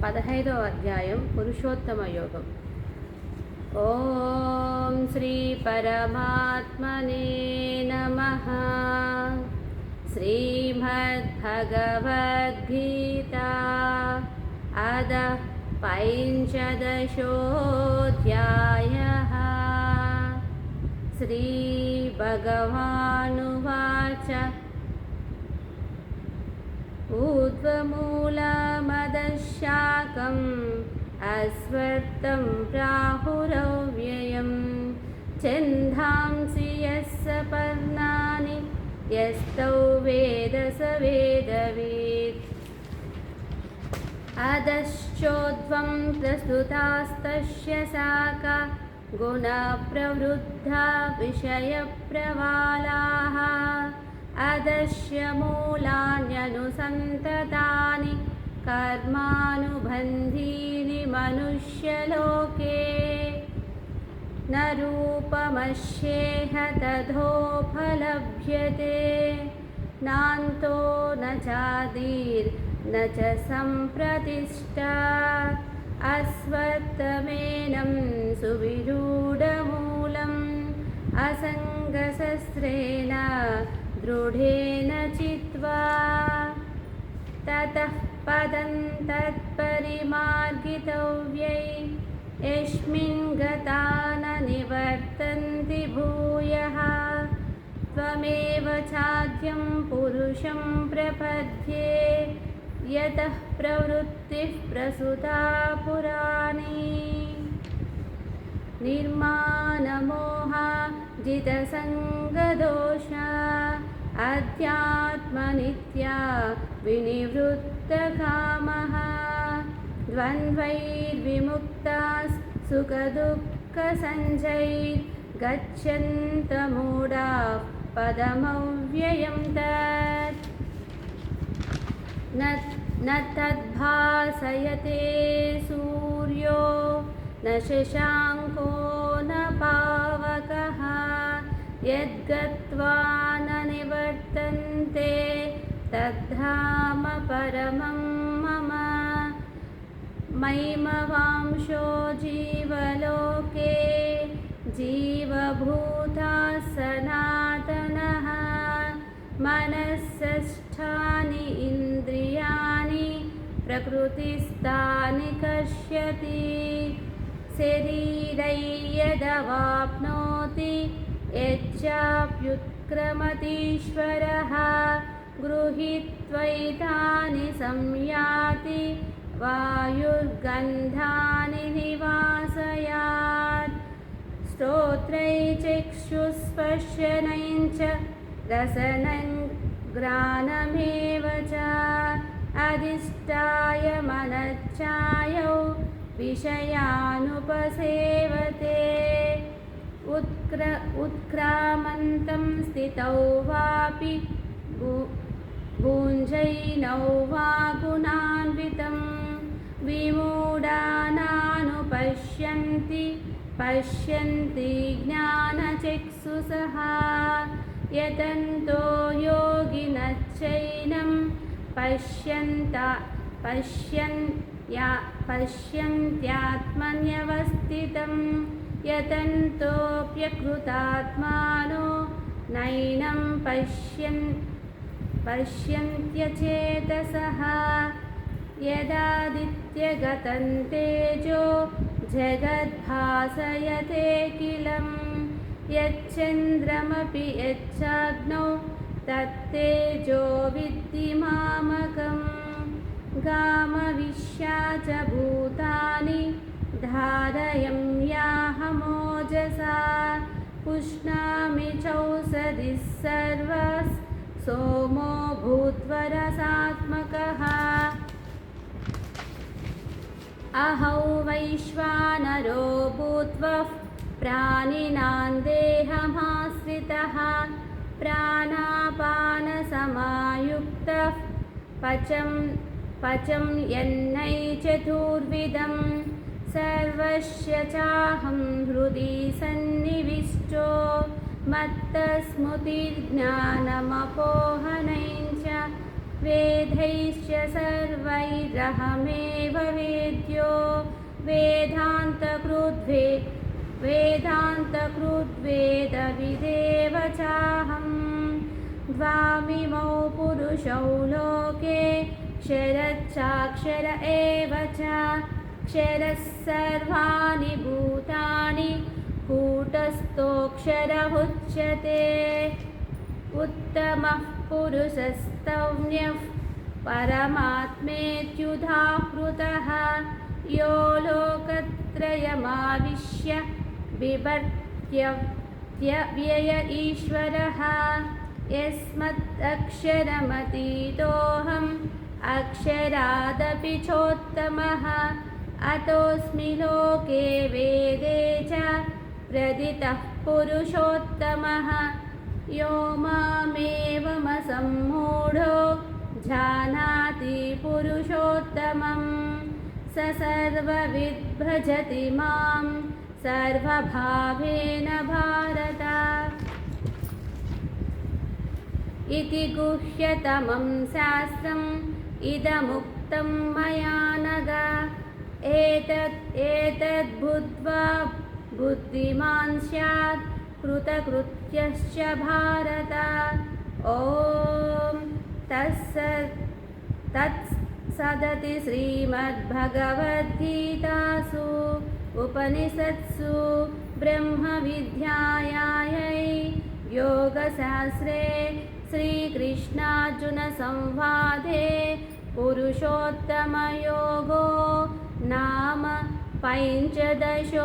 15వ అధ్యాయం పురుషోత్తమ యోగం. ఓం శ్రీ పరమాత్మనే నమః. శ్రీమద్భగవద్గీతా అదః పంచదశోऽధ్యాయः. శ్రీభగవానువాచ ఊర్ధ్వమూలమదశాకम् అశ్వత్థం ప్రాహురవ్యయం ఛందాంసి యస్య పర్ణాని యస్తౌ వేద స వేదవేద్. అధశ్చోర్ధ్వం ప్రస్తుతాస్తస్య శాఖా గుణప్రవృద్ధా విషయప్రవాలాః. అధస్య మూలాన్యనుసంతతాని కర్మానుబంధీని మనుష్యలోకే. న రూపమస్యేహ తథోపలభ్యతే నాంతో న చాదిర్న చ సంప్రతిష్ఠా. అశ్వత్థమేనం సువిరూఢమూలం అసంగశస్త్రేణ దృఢేన చిత్వా. తతః పదం తత్పరిమార్గితవ్యై యస్మిన్ గతా న నివర్తంతి భూయః. త్వమేవ చాద్యం పురుషం ప్రపద్యే యతః ప్రవృత్తిః ప్రసృతా పురాణీ. నిర్మాణమోహ జితసంగదోష అధ్యాత్మనిత్యా వినివృత్తకామః. ద్వంద్వైర్విముక్తాః సుఖదుఃఖసంజైర్ గచ్చन्तమూఢాః పదమవ్యయం తత్. న తద్భాసయతే సూర్యో న శశాంకో న పావకః యద్గత్వా న నివర్తంతే తద్ధామ పరమం మమ. మయిమవాంశో జీవలోకే జీవభూతాః సనాతనః. మనస్సష్టాని ఇంద్రియాణి ప్రకృతిస్థాని కర్ష్యతి. శరీరై యదవాప్నోతి యచ్చాప్యుత్క్రమతీశ్వరః. గృహీత్వైతాని సంయాతి వాయుర్గంధాని నివాసయాత్. శ్రోత్రై చక్షుస్పర్శనై చ రసనం గ్రాణమేవ చ అధిష్టాయ మనశ్చాయౌ విషయానుపసేవతే. ఉత్క్రామంతం స్థితౌ వాపి భుంజైనౌ వా గుణాన్వితం విమూఢానానుపశ్యంతి పశ్యంతి జ్ఞానచక్షుషః. యతంతో యోగినశ్చైనం పశ్యంత్యాత్మన్యవస్థితం. యతంతోప్యకృతాత్మానో నైనం పశ్యంత్యచేతసః. యదాదిత్యగతం తేజో జగద్భాసయతేఖిలం. యచ్చంద్రమపి యచ్చాగ్నౌ తత్తేజో విద్ధి మామకం. గామవిశ్యా చ భూతాని ధారయమ్యాహమోజసా. పుష్ణామి చౌషధిః సర్వస్ సోమో భూత్వరసాత్మకః. అహౌ వైశ్వానరో భూత్వః ప్రాణినాం దేహమాశ్రితః. ప్రాణాపానసమాయుక్తః పచం యన్నై చతుర్విధం. సర్వస్య చాహం హృది సన్నివిష్టో మత్తస్మృతిర్జ్ఞానమపోహనై చ वेदैश्च सर्वैरहमेव वेद्यो वेदान्तकृद्वेदविदेव चाहम् द्वामिमौ पुरुषौ लोके क्षरच्चाक्षर एव च क्षरः सर्वाणि भूतानि कूटस्थोऽक्षर उच्यते उत्तमः पुरुषस्तौन्यः परमात्मेत्युदाहृतः यो लोकत्रयमाविश्य बिभर्त्यव्यय ईश्वरः यस्मदक्षरमतीतोऽहम् अक्षरादपि चोत्तमः अतोऽस्मि लोके वेदे च प्रदितः पुरुषोत्तमः यो मामेवमसम्मूढो जानाति पुरुषोत्तमं स सर्वविद्भजति मां सर्वभावेन भारत इति गुह्यतमं शास्त्रम् इदमुक्तं मया नघ एतद्बुद्ध्वा बुद्धिमान् स्यात् कृतकृत्यश्च भारत ॐ तत्सदति श्रीमद्भगवद्गीतासु उपनिषत्सु ब्रह्मविद्यायै योगशास्त्रे श्रीकृष्णार्जुनसंवादे पुरुषोत्तमयोगो नाम पञ्चदशोऽध्यायः।